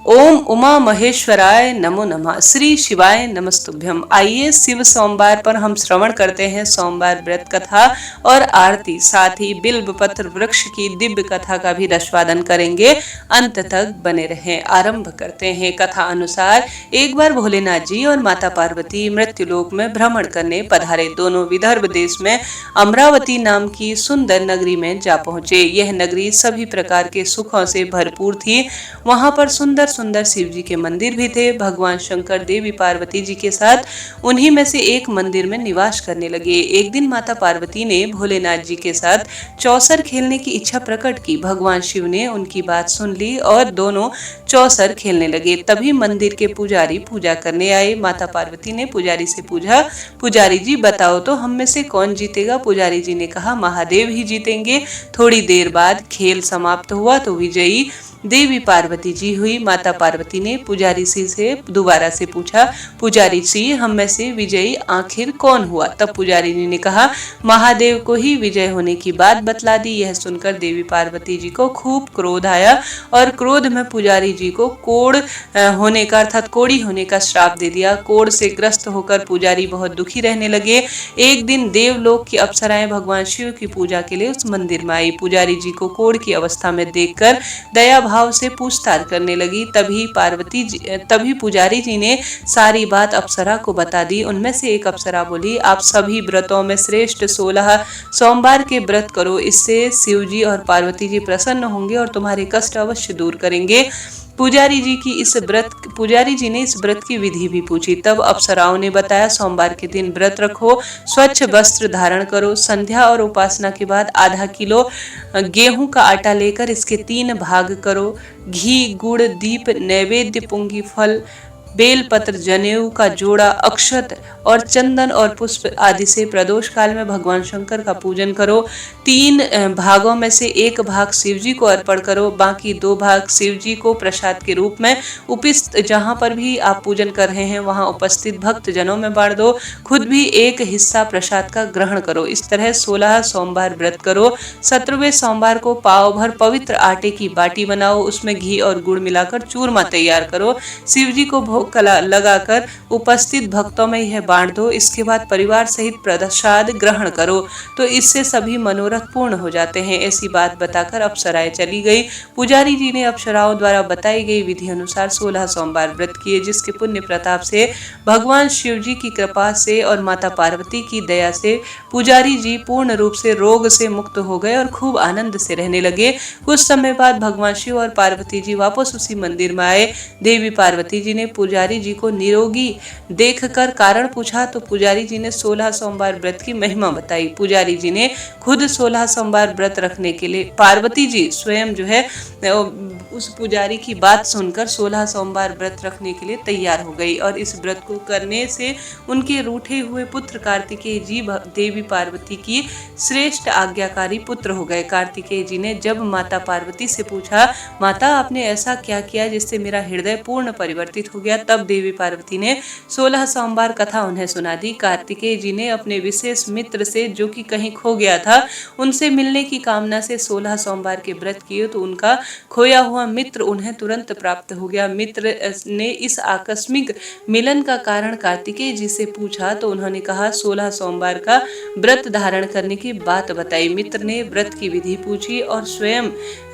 ओम उमा महेश्वराय नमो नमः। श्री शिवाय नमस्तुभ्यम। आइए शिव सोमवार पर हम श्रवण करते हैं सोमवार व्रत कथा और आरती, साथ ही बिल्व पत्र वृक्ष की दिव्य कथा का भी रसवादन करेंगे। अंत तक बने रहें। आरंभ करते हैं। कथा अनुसार एक बार भोलेनाथ जी और माता पार्वती मृत्युलोक में भ्रमण करने पधारे। दोनों विदर्भ देश में अमरावती नाम की सुंदर नगरी में जा पहुंचे। यह नगरी सभी प्रकार के सुखों से भरपूर थी। वहां पर सुंदर सुंदर शिव जी के मंदिर भी थे। भगवान शंकर देवी पार्वती जी के साथ उन्हीं में से एक मंदिर में निवास करने लगे। एक दिन माता पार्वती ने भोलेनाथ जी के साथ चौसर खेलने की इच्छा प्रकट की। भगवान शिव ने उनकी बात सुन ली और दोनों चौसर खेलने लगे। तभी मंदिर के पुजारी पूजा करने आए। माता पार्वती ने पुजारी से पूछा, पुजारी जी बताओ तो हम में से कौन जीतेगा? पुजारी जी ने कहा, महादेव ही जीतेंगे। थोड़ी देर बाद खेल समाप्त हुआ तो विजयी देवी पार्वती जी हुई। माता पार्वती ने पुजारी जी से दोबारा से पूछा, पुजारी जी हम में से विजयी आखिर कौन हुआ? तब पुजारी जी ने कहा, महादेव को ही विजय होने की बात बतला दी। यह सुनकर देवी पार्वती जी को खूब क्रोध आया और क्रोध में पुजारी जी को कोढ़ होने का अर्थात कोढ़ी होने का श्राप दे दिया। कोढ़ से ग्रस्त होकर पुजारी बहुत दुखी रहने लगे। एक दिन देवलोक की अप्सराएं भगवान शिव की पूजा के लिए उस मंदिर में आई। पुजारी जी को कोढ़ की अवस्था में देखकर दया भाव से पूछताछ करने लगी। तभी पुजारी जी ने सारी बात अप्सरा को बता दी। उनमें से एक अप्सरा बोली, आप सभी व्रतों में श्रेष्ठ 16 सोमवार के व्रत करो। इससे शिव जी और पार्वती जी प्रसन्न होंगे और तुम्हारे कष्ट अवश्य दूर करेंगे। पुजारी जी ने इस व्रत की विधि भी पूछी। तब अप्सराओं ने बताया, सोमवार के दिन व्रत रखो, स्वच्छ वस्त्र धारण करो, संध्या और उपासना के बाद आधा किलो गेहूं का आटा लेकर इसके 3 भाग करो। घी, गुड़, दीप, नैवेद्य, पुंगी फल, बेल पत्र, जनेऊ का जोड़ा, अक्षत और चंदन और पुष्प आदि से प्रदोष काल में भगवान शंकर का पूजन करो। 3 भागों में से 1 भाग शिव जी को अर्पण करो, बाकी 2 भाग शिव जी को प्रसाद के रूप में जहां पर भी आप पूजन कर रहे हैं वहां उपस्थित भक्त जनों में बांट दो। खुद भी 1 हिस्सा प्रसाद का ग्रहण करो। इस तरह 16 सोमवार व्रत करो। 17वें सोमवार को पाव भर पवित्र आटे की बाटी बनाओ, उसमें घी और गुड़ मिलाकर चूरमा तैयार करो। शिव जी को भोग लगाकर उपस्थित भक्तों में यह बांट दो। इसके बाद परिवार सहित प्रसाद ग्रहण करो तो इससे सभी मनोरथ पूर्ण हो जाते हैं। ऐसी बात बताकर अप्सराएं चली गई। पुजारी जी ने अप्सराओं द्वारा बताई गई विधि अनुसार 16 सोमवार व्रत किए, जिसके पुण्य प्रताप से भगवान शिव जी की कृपा से और माता पार्वती की दया से पुजारी जी पूर्ण रूप से रोग से मुक्त हो गए और खूब आनंद से रहने लगे। कुछ समय बाद भगवान शिव और पार्वती जी वापस उसी मंदिर में आए। देवी पार्वती जी ने पुजारी जी को निरोगी देखकर कारण पूछा तो पुजारी जी ने 16 सोमवार व्रत की महिमा बताई। पुजारी जी ने खुद 16 सोमवार व्रत रखने के लिए पार्वती जी स्वयं जो है उस पुजारी की बात सुनकर 16 सोमवार व्रत रखने के लिए तैयार हो गई और इस व्रत को करने से उनके रूठे हुए पुत्र कार्तिकेय जी देवी पार्वती की श्रेष्ठ आज्ञाकारी पुत्र हो गए। कार्तिकेय जी ने जब माता पार्वती से पूछा, माता आपने ऐसा क्या किया जिससे मेरा हृदय पूर्ण परिवर्तित हो गया? तब देवी पार्वती ने 16 सोमवार कथा उन्हें सुना दी। कार्तिकेय जी ने अपने विशेष मित्र से जो कि कहीं खो गया था उनसे मिलने की कामना से 16 सोमवार के व्रत किए तो उनका खोया हुआ मित्र उन्हें तुरंत प्राप्त हो गया। मित्र ने इस आकस्मिक मिलन का कारण कार्तिकेय जी से पूछा तो उन्होंने कहा 16 सोमवार का व्रत धारण करने की बात बताई। मित्र ने व्रत की विधि पूछी और स्वयं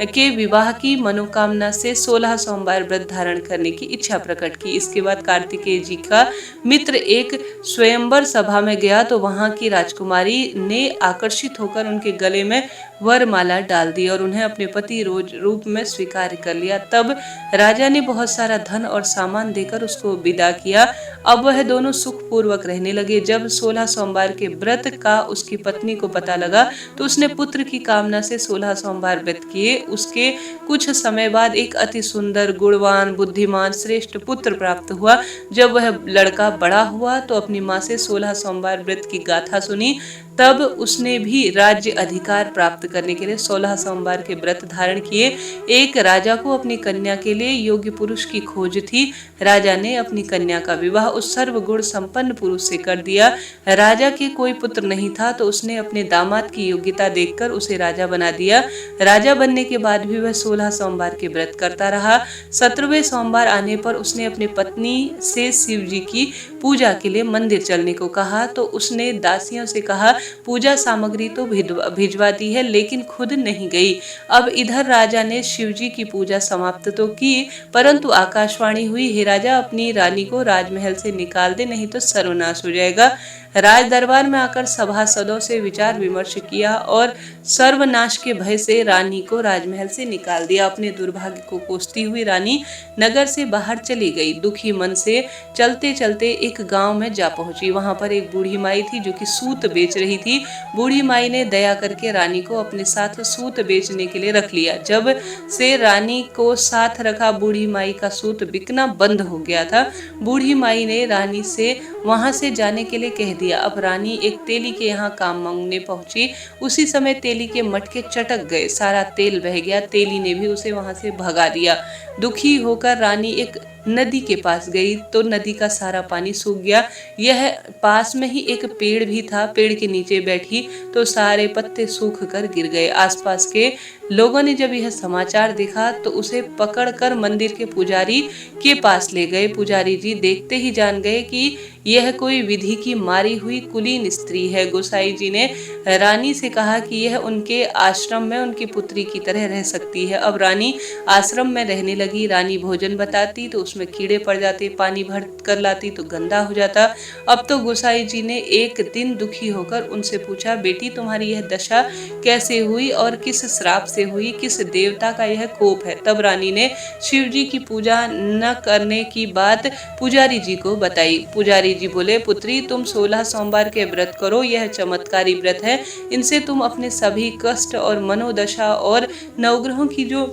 के विवाह की मनोकामना से 16 सोमवार व्रत धारण करने की इच्छा प्रकट की। इसके बाद कार्तिकेय जी का मित्र एक स्वयंवर सभा में गया तो वहां की राजकुमारी ने आकर्षित होकर उनके गले में वरमाला डाल दी और उन्हें अपने पति रूप में स्वीकार कर लिया। तब राजा ने बहुत सारा धन और सामान देकर उसको विदा किया। अब वह दोनों सुखपूर्वक रहने लगे। जब 16 सोमवार के व्रत का उसकी पत्नी को पता लगा तो उसने पुत्र की कामना से 16 सोमवार व्रत किए। उसके कुछ समय बाद एक अति सुंदर, गुणवान, बुद्धिमान, श्रेष्ठ पुत्र प्राप्त हुआ। जब वह लड़का बड़ा हुआ तो अपनी माँ से 16 सोमवार व्रत की गाथा सुनी। तब उसने भी राज्य अधिकार प्राप्त करने के लिए 16 सोमवार के व्रत धारण किए। एक राजा को अपनी कन्या के लिए योग्य पुरुष की खोज थी। राजा ने अपनी कन्या का विवाह उस सर्वगुण संपन्न पुरुष से कर दिया। राजा के कोई पुत्र नहीं था तो उसने अपने दामाद की योग्यता देखकर उसे राजा बना दिया। राजा बनने के बाद भी वह 16 सोमवार के व्रत करता रहा। 17वें सोमवार आने पर उसने अपनी पत्नी से शिव जी की पूजा के लिए मंदिर चलने को कहा तो उसने दासियों से कहा पूजा सामग्री तो भिजवा दी है लेकिन खुद नहीं गई। अब इधर राजा ने शिव जी की पूजा समाप्त तो की, परंतु आकाशवाणी हुई, हे राजा अपनी रानी को राजमहल से निकाल दे नहीं तो सर्वनाश हो जाएगा। राज दरबार में आकर सभासदों से विचार विमर्श किया और सर्वनाश के भय से रानी को राजमहल से निकाल दिया। अपने दुर्भाग्य को कोसती हुई रानी नगर से बाहर चली गई। दुखी मन से चलते चलते एक गांव में जा पहुंची। वहां पर एक बूढ़ी माई थी जो कि सूत बेच रही थी। बूढ़ी माई ने दया करके रानी को अपने साथ सूत बेचने के लिए रख लिया। जब से रानी को साथ रखा बूढ़ी माई का सूत बिकना बंद हो गया था। बूढ़ी माई ने रानी से वहां से जाने के लिए कह दिया। अब रानी एक तेली के यहाँ काम मांगने पहुंची। उसी समय तेली के मटके चटक गए, सारा तेल बह गया। तेली ने भी उसे वहां से भगा दिया। दुखी होकर रानी एक नदी के पास गई तो नदी का सारा पानी सूख गया। यह पास में ही एक पेड़ भी था। पेड़ के नीचे बैठी तो सारे पत्ते सूख कर गिर गए। आसपास के लोगों ने जब यह समाचार देखा तो उसे पकड़कर मंदिर के पुजारी के पास ले गए। पुजारी जी देखते ही जान गए कि यह कोई विधि की मारी हुई कुलीन स्त्री है। गोसाई जी ने रानी से कहा कि यह उनके आश्रम में उनकी पुत्री की तरह रह सकती है। अब रानी आश्रम में रहने लगी। रानी भोजन बताती तो उसमें कीड़े पड़ जाते, पानी भर कर लाती तो गंदा हो जाता। अब तो गोसाई जी ने एक दिन दुखी होकर उनसे पूछा, बेटी तुम्हारी यह दशा कैसे हुई और किस श्राप से हुई, किस देवता का यह कोप है? तब रानी ने शिव जी की पूजा न करने की बात पुजारी जी को बताई। पुजारी जी बोले, पुत्री तुम 16 सोमवार के व्रत करो, यह चमत्कारी व्रत है। इनसे तुम अपने सभी कष्ट और मनोदशा और नवग्रहों की जो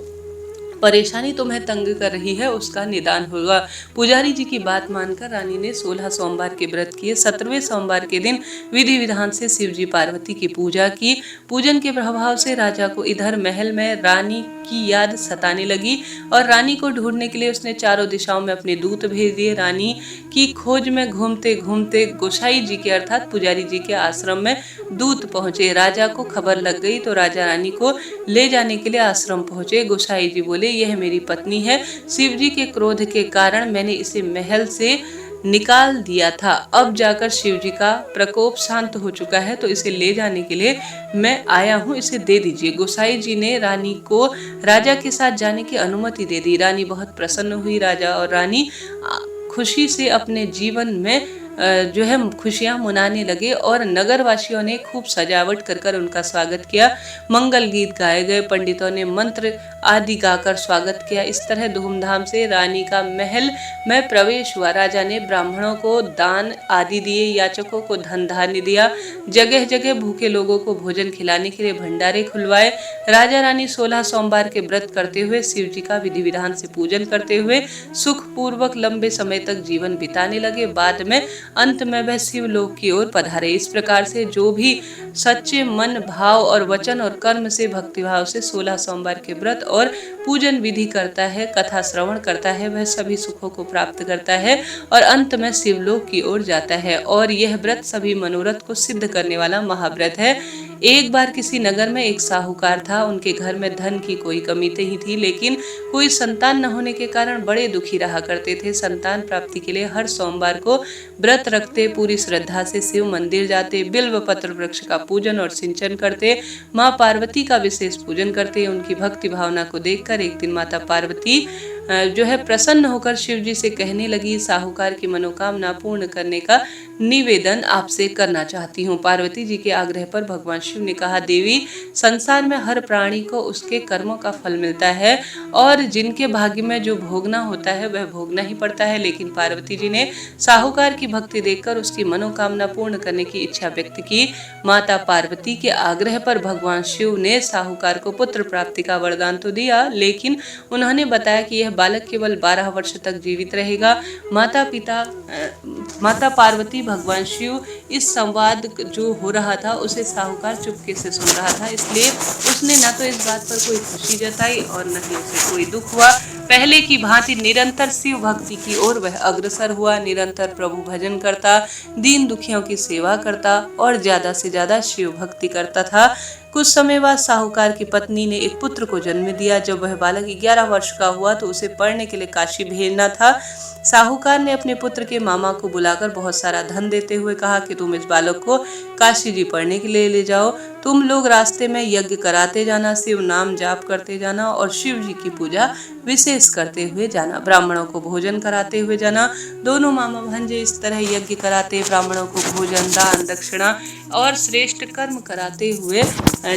परेशानी तुम्हें तंग कर रही है उसका निदान होगा। पुजारी जी की बात मानकर रानी ने 16 सोमवार के व्रत किए। 17वें सोमवार के दिन विधि विधान से शिव जी पार्वती की पूजा की। पूजन के प्रभाव से राजा को इधर महल में रानी की याद सताने लगी और रानी को ढूंढने के लिए उसने चारों दिशाओं में अपने दूत भेज दिए। रानी की खोज में घूमते घूमते गोसाई जी के अर्थात पुजारी जी के आश्रम में दूत पहुंचे। राजा को खबर लग गई तो राजा रानी को ले जाने के लिए आश्रम पहुंचे। गोसाई जी बोले, यह मेरी पत्नी है। शिव जी के क्रोध के कारण मैंने इसे महल से निकाल दिया था। अब जाकर शिव जी का प्रकोप शांत हो चुका है तो इसे ले जाने के लिए मैं आया हूँ, इसे दे दीजिए। गोसाई जी ने रानी को राजा के साथ जाने की अनुमति दे दी। रानी बहुत प्रसन्न हुई। राजा और रानी खुशी से अपने जीवन में जो है खुशियां मनाने लगे और नगरवासियों ने खूब सजावट कर उनका स्वागत किया। मंगल गीत गाए गए, पंडितों ने मंत्र आदि गाकर स्वागत किया। इस तरह धूमधाम से रानी का महल में प्रवेश हुआ। राजा ने ब्राह्मणों को दान आदि दिए, याचकों को धन धान्य दिया, जगह जगह भूखे लोगों को भोजन खिलाने के लिए भंडारे खुलवाए। राजा रानी 16 सोमवार के व्रत करते हुए शिव जी का विधि विधान से पूजन करते हुए सुख पूर्वक लंबे समय तक जीवन बिताने लगे। बाद में अंत में वह शिवलोक की ओर पधारे। इस प्रकार से जो भी सच्चे मन, भाव और वचन और कर्म से भक्तिभाव से 16 सोमवार के व्रत और पूजन विधि करता है, कथा श्रवण करता है, वह सभी सुखों को प्राप्त करता है और अंत में शिवलोक की ओर जाता है। और यह व्रत सभी मनोरथ को सिद्ध करने वाला महाव्रत है। एक बार किसी नगर में एक साहूकार था। उनके घर में धन की कोई कमी नहीं थी, लेकिन कोई संतान न होने के कारण बड़े दुखी रहा करते थे। संतान प्राप्ति के लिए हर सोमवार को व्रत रखते, पूरी श्रद्धा से शिव मंदिर जाते, बिल्व पत्र वृक्ष का पूजन और सिंचन करते, माँ पार्वती का विशेष पूजन करते। उनकी भक्ति भावना को देखकर एक दिन माता पार्वती जो है प्रसन्न होकर शिव जी से कहने लगी, साहूकार की मनोकामना पूर्ण करने का निवेदन आपसे करना चाहती हूँ। पार्वती जी के आग्रह पर भगवान शिव ने कहा, देवी संसार में हर प्राणी को उसके कर्मों का फल मिलता है और जिनके भाग्य में जो भोगना होता है वह भोगना ही पड़ता है। लेकिन पार्वती जी ने साहूकार की भक्ति देखकर उसकी मनोकामना पूर्ण करने की इच्छा व्यक्त की। माता पार्वती के आग्रह पर भगवान शिव ने साहूकार को पुत्र प्राप्ति का वरदान तो दिया, लेकिन उन्होंने बताया कि यह बालक केवल 12 वर्ष तक जीवित रहेगा। माता पार्वती भगवान शिव इस संवाद जो हो रहा था उसे साहूकार चुपके से सुन रहा था, इसलिए उसने न तो इस बात पर कोई खुशी जताई और न ही उसे कोई दुख हुआ। पहले की भांति निरंतर शिव भक्ति की ओर वह अग्रसर हुआ, निरंतर प्रभु भजन करता, दीन दुखियों की सेवा करता और ज्यादा से ज्यादा शिव भक्ति करता था। कुछ समय बाद साहूकार की पत्नी ने एक पुत्र को जन्म दिया। जब वह बालक 11 वर्ष का हुआ तो उसे पढ़ने के लिए काशी भेजना था। साहूकार ने अपने पुत्र के मामा को बुलाकर बहुत सारा धन देते हुए कहा कि तुम इस बालक को काशी जी पढ़ने के लिए ले जाओ। तुम लोग रास्ते में यज्ञ कराते जाना, शिव नाम जाप करते जाना और शिव जी की पूजा विशेष करते हुए जाना, ब्राह्मणों को भोजन कराते हुए जाना। दोनों मामा भांजे इस तरह यज्ञ कराते, ब्राह्मणों को भोजन, दान, दक्षिणा और श्रेष्ठ कर्म कराते हुए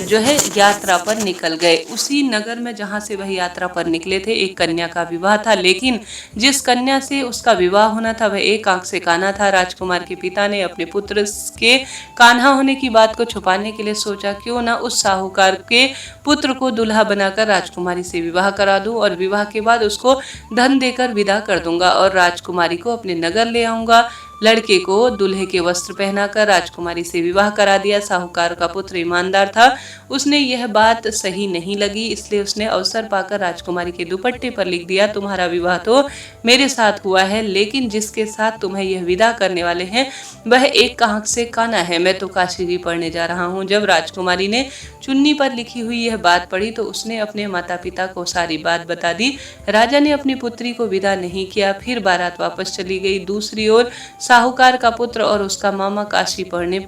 जो है यात्रा पर निकल गए। उसी नगर में जहाँ से वह यात्रा पर निकले थे एक कन्या का विवाह था, लेकिन जिस कन्या से उसका विवाह होना था वह एक आंख से काना था। राजकुमार के पिता ने अपने पुत्र के कान्हा होने की बात को छुपाने के लिए सोचा क्यों ना उस साहूकार के पुत्र को दुल्हा बनाकर राजकुमारी से विवाह करा दूं और विवाह के बाद उसको धन देकर विदा कर दूंगा और राजकुमारी को अपने नगर ले आऊंगा। लड़के को दूल्हे के वस्त्र पहनाकर राजकुमारी से विवाह करा दिया। साहूकार का पुत्र ईमानदार था, उसने यह बात सही नहीं लगी, इसलिए उसने अवसर पाकर राजकुमारी के दुपट्टे पर लिख दिया, तुम्हारा विवाह तो मेरे साथ हुआ है, लेकिन जिसके साथ तुम्हें यह विदा करने वाले हैं वह एक आंख से काना है। मैं तो काशी जी पढ़ने जा रहा हूँ। जब राजकुमारी ने चुन्नी पर लिखी हुई यह बात पढ़ी तो उसने अपने माता पिता को सारी बात बता दी। राजा ने अपनी पुत्री को विदा नहीं किया, फिर बारात वापस चली गई। दूसरी ओर साहूकार का पुत्र और उसका मामा काशी पढ़ने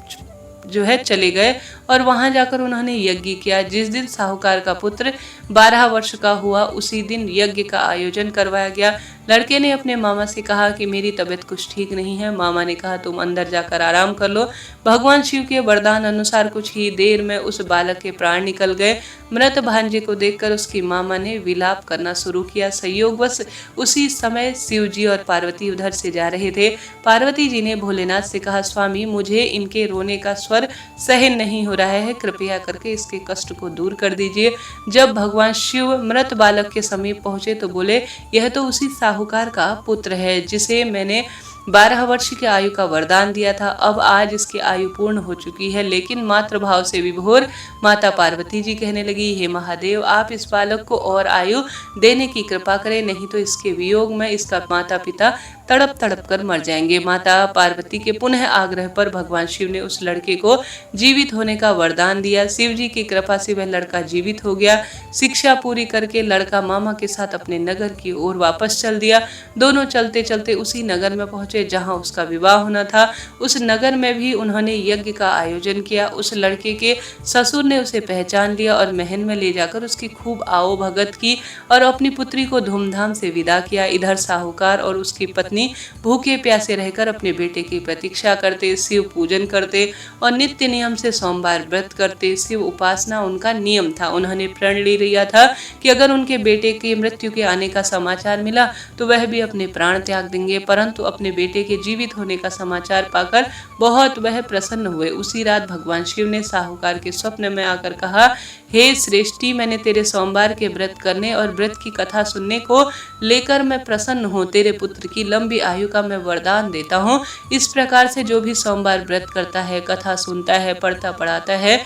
जो है चले गए और वहां जाकर उन्होंने यज्ञ किया। जिस दिन साहूकार का पुत्र 12 वर्ष का हुआ उसी दिन यज्ञ का आयोजन करवाया गया। लड़के ने अपने मामा से कहा कि मेरी तबीयत कुछ ठीक नहीं है। मामा ने कहा तुम अंदर जाकर आराम कर लो। भगवान शिव के वरदान अनुसार कुछ ही देर में उस बालक के प्राण निकल गए। मृत भांजे को देखकर उसकी मामा ने विलाप करना शुरू किया। संयोगवश उसी समय शिव जी और पार्वती उधर से जा रहे थे। पार्वती जी ने भोलेनाथ से कहा स्वामी मुझे इनके रोने का स्वर सहन नहीं हो रहा है, कृपया करके इसके कष्ट को दूर कर दीजिए। जब भगवान शिव मृत बालक के समीप पहुंचे तो बोले यह तो उसी साहूकार का पुत्र है जिसे मैंने 12 वर्ष की आयु का वरदान दिया था। अब आज इसकी आयु पूर्ण हो चुकी है। लेकिन मातृ भाव से विभोर माता पार्वती जी कहने लगी, हे महादेव आप इस बालक को और आयु देने की कृपा करें, नहीं तो इसके वियोग में इसका माता पिता तड़प तड़प कर मर जाएंगे। माता पार्वती के पुनः आग्रह पर भगवान शिव ने उस लड़के को जीवित होने का वरदान दिया। शिव जी की कृपा से वह लड़का जीवित हो गया। शिक्षा पूरी करके लड़का मामा के साथ अपने नगर की ओर वापस चल दिया। दोनों चलते चलते उसी नगर में पहुंचे जहां उसका विवाह होना था। उस नगर में भी उन्होंने यज्ञ का आयोजन किया। उस लड़के के ससुर ने उसे पहचान लिया और महल में ले जाकर उसकी खूब आओ भगत की और अपनी पुत्री को धूमधाम से विदा किया। इधर साहूकार और उसकी पत्नी भूखे प्यासे रहकर अपने बेटे की प्रतीक्षा करते, शिव पूजन करते और नित्य नियम से सोमवार व्रत करते। शिव उपासना उनका नियम था। उन्होंने प्रण ले लिया था कि अगर उनके बेटे की मृत्यु के आने का समाचार मिला तो वह भी अपने प्राण त्याग देंगे, परंतु अपने बेटे के जीवित होने का समाचार पाकर बहुत वह प्रसन्न हुए। उसी रात भगवान शिव ने साहूकार के स्वप्न में आकर कहा, हे श्रेष्ठी मैंने तेरे सोमवार के व्रत करने और व्रत की कथा सुनने को लेकर मैं प्रसन्न हूँ। तेरे पुत्र की लंबी आयु का मैं वरदान देता हूँ। इस प्रकार से जो भी सोमवार व्रत करता है, कथा सुनता है, पढ़ता पढ़ाता है,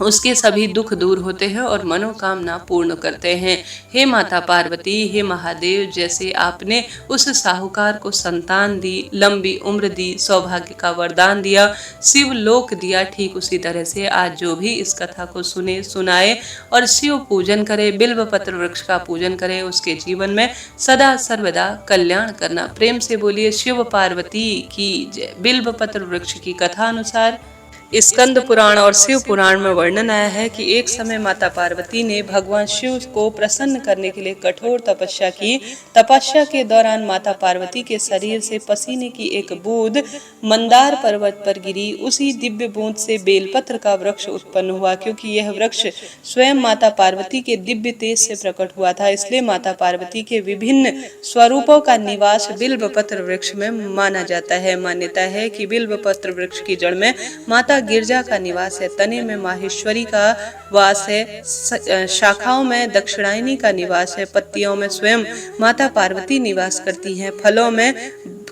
उसके सभी दुख दूर होते हैं और मनोकामना पूर्ण करते हैं। हे माता पार्वती, हे महादेव, जैसे आपने उस साहूकार को संतान दी, लंबी उम्र दी, सौभाग्य का वरदान दिया, शिव लोक दिया, ठीक उसी तरह से आज जो भी इस कथा को सुने, सुनाए और शिव पूजन करे, बिल्व पत्र वृक्ष का पूजन करे, उसके जीवन में सदा सर्वदा कल्याण करना। प्रेम से बोलिए शिव पार्वती की जय। बिल्व पत्र वृक्ष की कथा अनुसार स्कंद पुराण और शिव पुराण में वर्णन आया है कि एक समय माता पार्वती ने भगवान शिव को प्रसन्न करने के लिए कठोर तपस्या की। तपस्या के दौरान माता पार्वती के शरीर से पसीने की एक बूंद मंदार पर्वत पर गिरी। उसी दिव्य बूंद से बेलपत्र का वृक्ष उत्पन्न हुआ। क्योंकि यह वृक्ष स्वयं माता पार्वती के दिव्य तेज से प्रकट हुआ था, इसलिए माता पार्वती के विभिन्न स्वरूपों का निवास बिल्व पत्र वृक्ष में माना जाता है। मान्यता है कि बिल्व पत्र वृक्ष की जड़ में माता गिरजा का निवास है, तने में माहेश्वरी का वास है, शाखाओं में दक्षिणायनी का निवास है, पत्तियों में स्वयं माता पार्वती निवास करती हैं, फलों में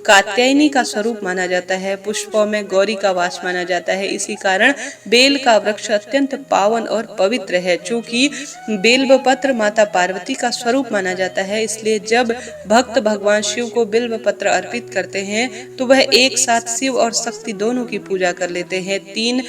कात्यायनी का स्वरूप माना जाता है, पुष्पों में गौरी का वास माना जाता है। इसी कारण बेल का वृक्ष अत्यंत पावन और पवित्र है। चूंकि बेल पत्र माता पार्वती का स्वरूप माना जाता है, इसलिए जब भक्त भगवान शिव को बिल्व पत्र अर्पित करते हैं तो वह एक साथ शिव और शक्ति दोनों की पूजा कर लेते हैं। 3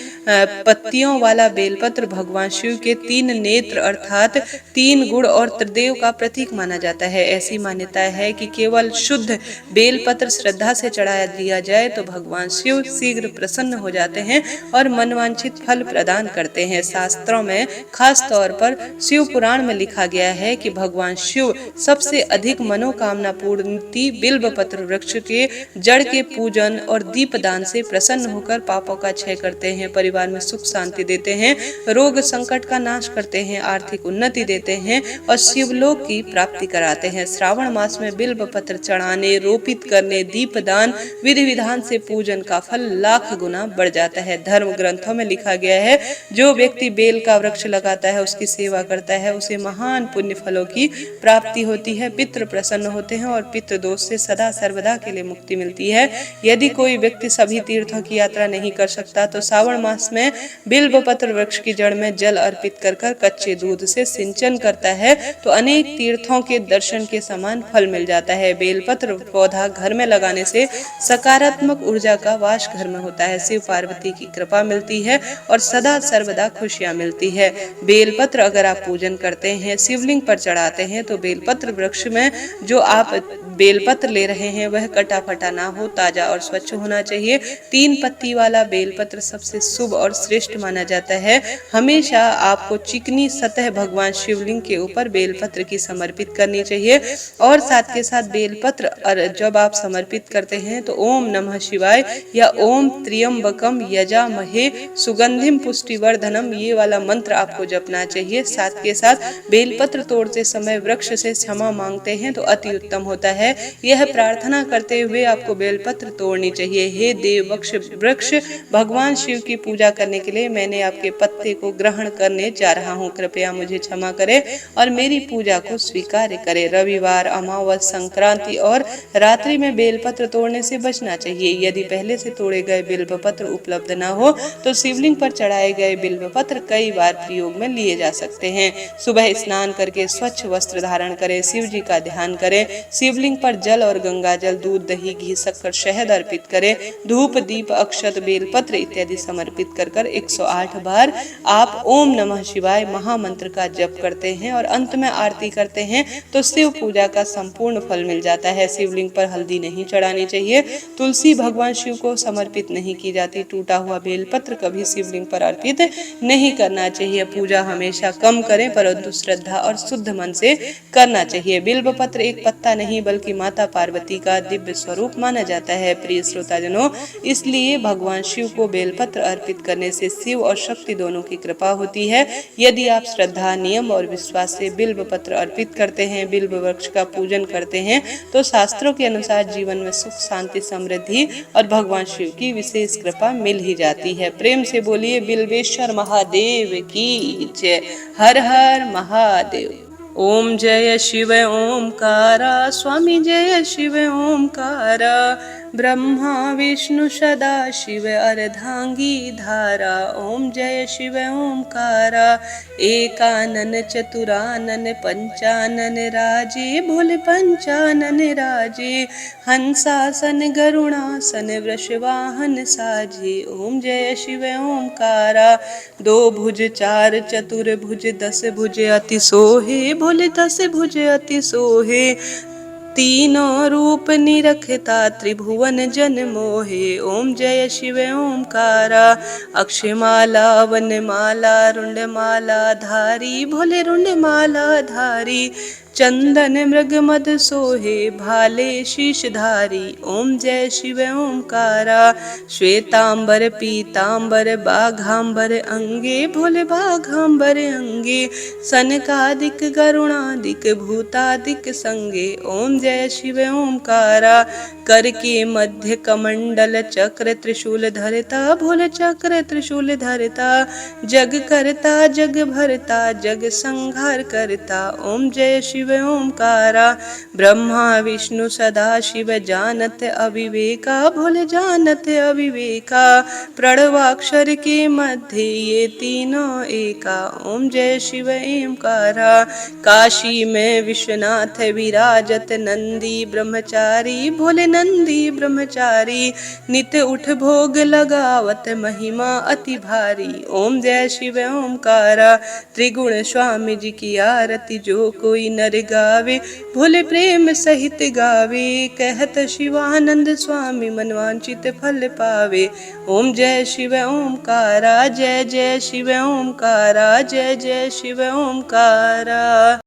पत्तियों वाला बेलपत्र भगवान शिव के 3 नेत्र अर्थात 3 गुण और त्रिदेव का प्रतीक माना जाता है। ऐसी मान्यता है कि केवल शुद्ध बेलपत्र श्रद्धा से चढ़ाया दिया जाए तो भगवान शिव शीघ्र प्रसन्न हो जाते हैं और मनवांछित फल प्रदान करते हैं। शास्त्रों में खास तौर पर शिव पुराण में लिखा गया है कि भगवान शिव सबसे अधिक मनोकामना पूर्ति बिल्व पत्र वृक्ष के जड़ के पूजन और दीपदान से प्रसन्न होकर पापों का क्षय करते हैं, परिवार में सुख शांति देते हैं, रोग संकट का नाश करते हैं, आर्थिक उन्नति देते हैं और शिवलोक की प्राप्ति कराते हैं। श्रावण मास में बिल्व पत्र चढ़ाने, रोपित करने, दीपदान विधि विधान से पूजन का फल लाख गुना बढ़ जाता है। धर्म ग्रंथों में लिखा गया है, जो व्यक्ति बेल का वृक्ष लगाता है, उसकी सेवा करता है, उसे महान पुण्य फलों की प्राप्ति होती है, पितृ प्रसन्न होते हैं और पितृ दोष से सदा सर्वदा के लिए मुक्ति मिलती है। यदि कोई व्यक्ति सभी तीर्थों की यात्रा नहीं कर सकता तो श्रावण मास में बिल्व पत्र वृक्ष की जड़ में जल अर्पित कर कच्चे दूध से सिंचन करता है तो अनेक तीर्थों के दर्शन के समान फल मिल जाता है। बेलपत्र पौधा घर में लगाने से सकारात्मक ऊर्जा का वास घर में होता है, शिव पार्वती की कृपा मिलती है और सदा सर्वदा खुशियां मिलती है। बेलपत्र अगर आप पूजन करते हैं, शिवलिंग पर चढ़ाते हैं तो बेलपत्र वृक्ष में जो आप बेलपत्र ले रहे हैं वह कटा फटा ना हो, ताजा और स्वच्छ होना चाहिए। 3 पत्ती वाला बेलपत्र सबसे शुभ और श्रेष्ठ माना जाता है। हमेशा आपको चिकनी सतह भगवान शिवलिंग के ऊपर बेलपत्र की समर्पित करनी चाहिए और साथ के साथ बेलपत्र जब आप समर्पित करते हैं तो ओम नमः शिवाय या ओम त्र्यंबकम यजामहे सुगंधिम पुष्टिवर्धनम ये वाला मंत्र आपको जपना चाहिए। साथ के साथ बेलपत्र तोड़ते समय वृक्ष से क्षमा मांगते हैं तो अति उत्तम होता है। यह प्रार्थना करते हुए आपको बेलपत्र तोड़नी चाहिए, हे देव वृक्ष भगवान शिव की पूजा करने के लिए मैंने आपके पत्ते को ग्रहण करने जा रहा हूँ, कृपया मुझे क्षमा करे और मेरी पूजा को स्वीकार करे। रविवार, अमावस, संक्रांति और रात्रि में बेलपत्र तोड़ने से बचना चाहिए। यदि पहले से तोड़े गए बिल्व पत्र उपलब्ध न हो तो शिवलिंग पर चढ़ाए गए बिल्व पत्र कई बार प्रयोग में लिए जा सकते हैं। सुबह स्नान करके स्वच्छ वस्त्र धारण करें, शिव जी का ध्यान करें, शिवलिंग पर जल और गंगा जल, दूध, दही, घी, शक्कर, शहद अर्पित करें, धूप, दीप, अक्षत, बेलपत्र इत्यादि समर्पित कर 108 बार आप ओम नमः शिवाय महामंत्र का जप करते हैं और अंत में आरती करते हैं तो शिव पूजा का संपूर्ण फल मिल जाता है। शिवलिंग पर हल्दी नहीं चढ़ानी चाहिए, तुलसी भगवान शिव को समर्पित नहीं की जाती, टूटा हुआ बेलपत्र कभी शिवलिंग पर अर्पित नहीं करना चाहिए। पूजा हमेशा कम करें परंतु श्रद्धा और शुद्ध मन से करना चाहिए। बिल्व पत्र एक पत्ता नहीं बल्कि माता पार्वती का दिव्य स्वरूप माना जाता है। प्रिय श्रोताजनों, इसलिए भगवान शिव को बेलपत्र अर्पित करने से शिव और शक्ति दोनों की कृपा होती है। यदि आप श्रद्धा, नियम और विश्वास से बिल्व पत्र अर्पित करते हैं, बिल्व वृक्ष का पूजन करते हैं तो शास्त्रों के अनुसार जीवन में सुख, शांति, समृद्धि और भगवान शिव की विशेष कृपा मिल ही जाती है। प्रेम से बोलिए बिल्वेश्वर महादेव की जय। हर हर महादेव। ओम जय शिव ओंकारा, स्वामी जय शिव ओंकारा, ब्रह्मा विष्णु सदा शिव अर्धांगी धारा। ओम जय शिव ओंकारा, एकानन चतुरानन पंचानन राजे, भोले पंचानन राजे, हंसासन गरुणासन वृषवाहन साजे। ओम जय शिव ओंकारा, 2 भुज 4 चतुर्भुज 10 भुज अति सोहे, भोले 10 भुज अति सोहे, तीनों रूप निरखता त्रिभुवन जन मोहे। ओम जय शिव ओंकारा, अक्षमाला वनमाला रुंडमाला धारी, भोले रुंडमाला धारी, चंदन मृग मद सोहे भाले शीशधारी। ओम जय शिव ओमकारा। श्वेतांबर पीतांबर बाघांबर अंगे, भोले बाघांबर अंगे। सनकादिक गरुणादिक भूतादिक संगे। ओम जय शिव ओमकारा। कर के मध्य कमंडल चक्र त्रिशूल धरता। भोले चक्र त्रिशूल धरता। जग करता जग भरता जग संहार करता। ओम जय शिव ओमकारा। ब्रह्मा विष्णु सदा शिव जानत अविवेका। भोले जानत अविवेका। प्रणवाक्षर के मध्य ये तीनों एका। ओम जय शिव ओमकारा। काशी में विश्वनाथ विराजत नंदी ब्रह्मचारी। भोले नंदी ब्रह्मचारी। नित उठ भोग लगावत महिमा अति भारी। ओम जय शिव ओमकारा। त्रिगुण स्वामी जी की आरती जो कोई नर गावे। भोले प्रेम सहित गावे। कहत शिवानंद स्वामी मनवांचित फल पावे। ओम जय शिव ओमकारा। जय जय शिव ओमकारा। जय जय शिव ओमकारा।